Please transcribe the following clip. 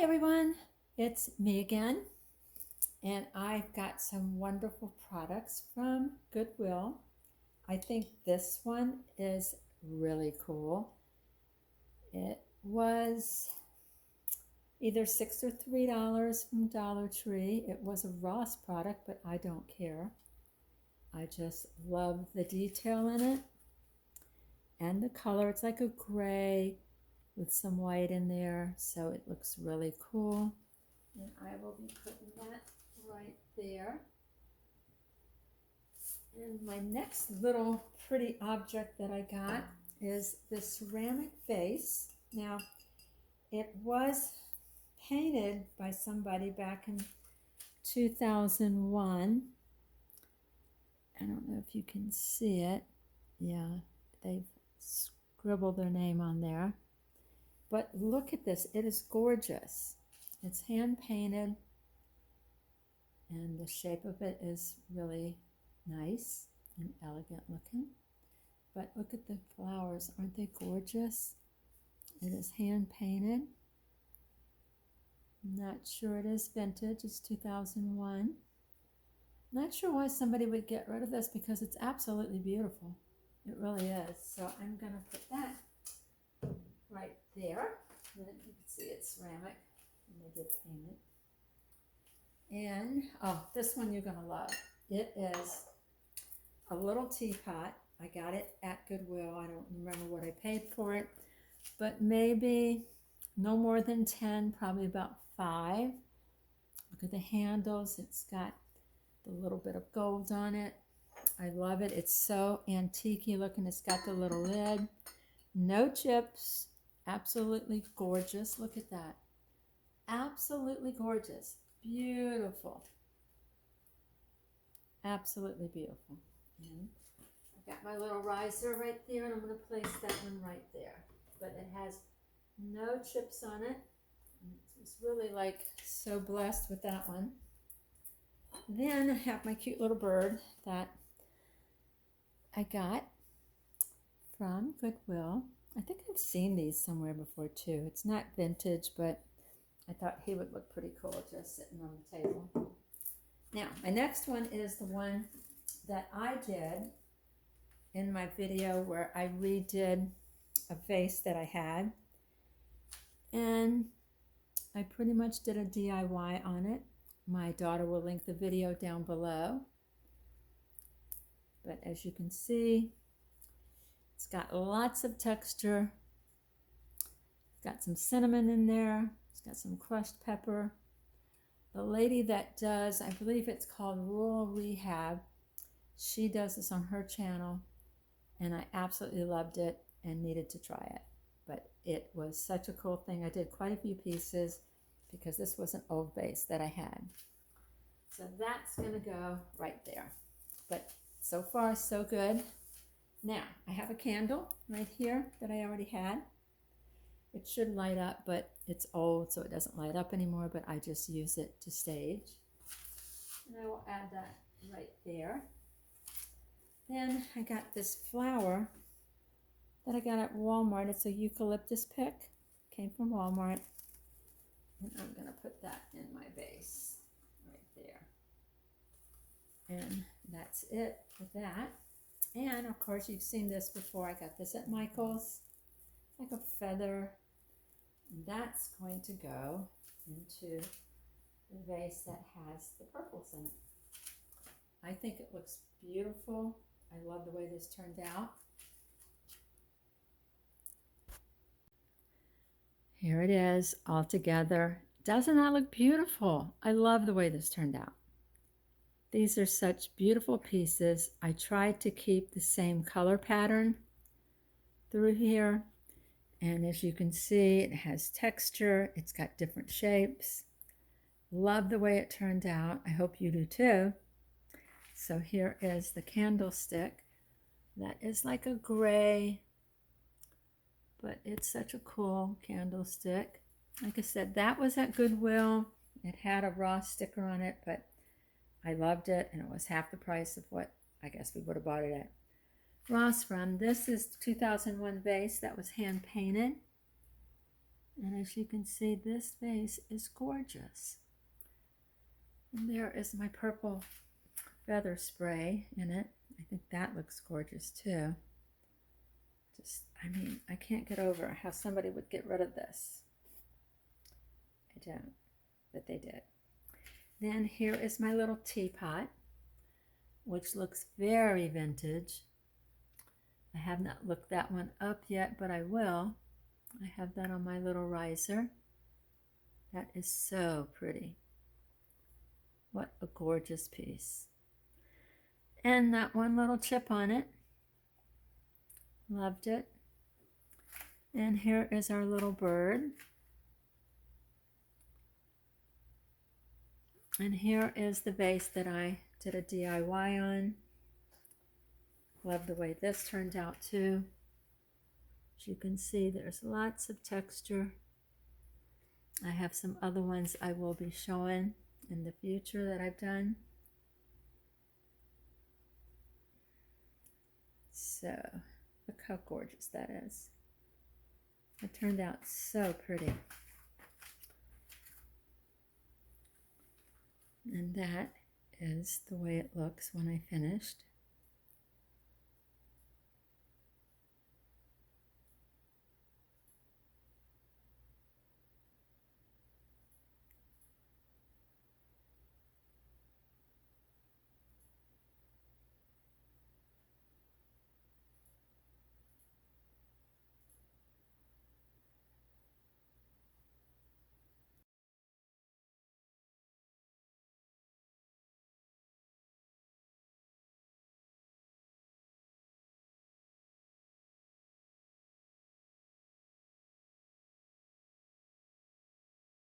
everyone, it's me again, and I've got some wonderful products from Goodwill. I think this one is really cool. It was either $6 or $3 from Dollar Tree. It was a Ross product, but I don't care. I just love the detail in it and the color. It's like a gray with some white in there, so it looks really cool. And I will be putting that right there. And my next little pretty object that I got is this ceramic vase. Now, it was painted by somebody back in 2001. I don't know if you can see it. Yeah, they've scribbled their name on there. But look at this, it is gorgeous. It's hand painted and the shape of it is really nice and elegant looking. But look at the flowers, aren't they gorgeous? It is hand painted. Not sure it is vintage, it's 2001. Not sure why somebody would get rid of this because it's absolutely beautiful. It really is. So I'm gonna put that right there. And you can see it's ceramic, and they did paint it. And, oh, this one you're gonna love. It is a little teapot. I got it at Goodwill. I don't remember what I paid for it, but maybe no more than 10, probably about 5. Look at the handles. It's got the little bit of gold on it. I love it. It's so antique-y looking. It's got the little lid. No chips. Absolutely gorgeous. Look at that. Absolutely gorgeous. Beautiful. Absolutely beautiful. And I've got my little riser right there, and I'm going to place that one right there. But it has no chips on it. It's really like so blessed with that one. Then I have my cute little bird that I got from Goodwill. I think I've seen these somewhere before too. It's not vintage, but I thought he would look pretty cool just sitting on the table. Now, my next one is the one that I did in my video where I redid a vase that I had. And I pretty much did a DIY on it. My daughter will link the video down below. But as you can see, it's got lots of texture. It's got some cinnamon in there. It's got some crushed pepper. The lady that does, I believe it's called Rural Rehab, she does this on her channel, and I absolutely loved it and needed to try it. But it was such a cool thing. I did quite a few pieces because this was an old vase that I had. So that's gonna go right there. But so far, so good. Now, I have a candle right here that I already had. It should light up, but it's old, so it doesn't light up anymore, but I just use it to stage. And I will add that right there. Then I got this flower that I got at Walmart. It's a eucalyptus pick. Came from Walmart. And I'm gonna put that in my vase right there. And that's it for that. And of course, you've seen this before. I got this at Michael's. It's like a feather. And that's going to go into the vase that has the purples in it. I think it looks beautiful. I love the way this turned out. Here it is all together. Doesn't that look beautiful? I love the way this turned out. These are such beautiful pieces. I tried to keep the same color pattern through here. And as you can see, it has texture. It's got different shapes. Love the way it turned out. I hope you do too. So here is the candlestick. That is like a gray, but it's such a cool candlestick. Like I said, that was at Goodwill. It had a Ross sticker on it, but I loved it, and it was half the price of what I guess we would have bought it at Ross from. This is 2001 vase that was hand painted. And as you can see, this vase is gorgeous. And there is my purple feather spray in it. I think that looks gorgeous too. I mean, I can't get over how somebody would get rid of this. I don't, but they did. Then here is my little teapot, which looks very vintage. I have not looked that one up yet, but I will. I have that on my little riser. That is so pretty. What a gorgeous piece. And that one little chip on it. Loved it. And here is our little bird. And here is the vase that I did a DIY on. Love the way this turned out too. As you can see, there's lots of texture. I have some other ones I will be showing in the future that I've done. So, look how gorgeous that is. It turned out so pretty. And that is the way it looks when I finished.